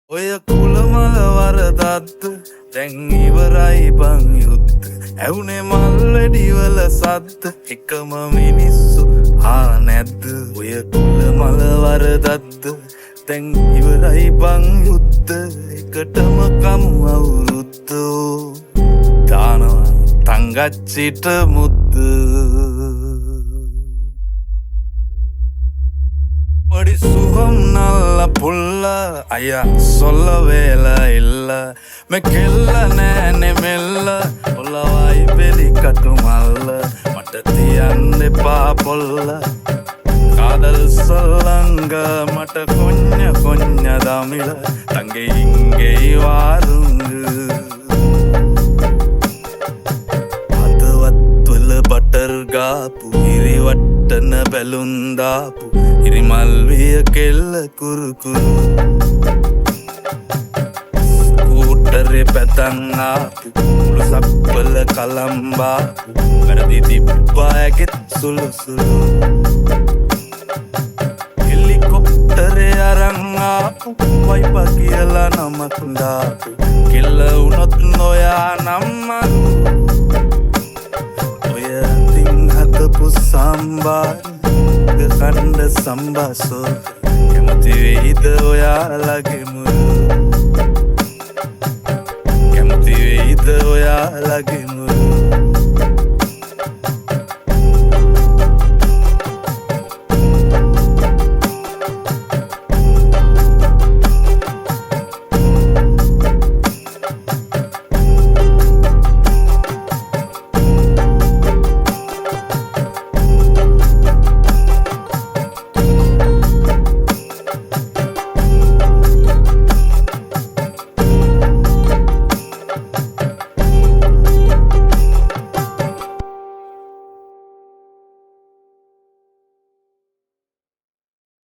ඔය කුලමල වරදත්ත දැන් ඉවරයි බං යුද්ධ ඇවුනේ මල් වැඩිවල සද්ද එකම මිනිස්සු නැද්ද ඔය කුලමල වරදත්ත දැන් ඉවරයි බං යුද්ධ එකටම කමු අවුරුද්දෝ දානවා තංගච්චිට මුද්ද படி சுகம் நல்ல புள்ள ஐயா சொல்ல வேலை இல்ல மெக்கெல்ல நேனே மெல்ல புள்ளவாய் பெலி கட்டுமல்ல மட்டத்தி அந்து பாப்பொல்ல காதல் சொல்லங்க மட்ட கொஞ்ச தமிழ தங்கை இங்கே வாருங்கு අදවත්වල බටර් ගාපු ඉරිවට්ටන බැලුන්දාපු ඉරිමල්විය කෙල්ල කුරුකුරු ස්කූටරේ පැතන්ආපු මුළු සක්වල කලම්බාපු වැරදි තිබ්බායගෙත් සුළුසුළු හෙලිකොප්ටරේ අරංආපු වයිප කියලා නමක් දාපු කෙල්ල වුණොත් නොයා නම්මන් හතපු සම්බාර කණ්ඩ සම්බාසෝ කැමති වෙයිද ඔයාලගේ මුරු කැමති වෙයිද ඔයාලගේ මුරු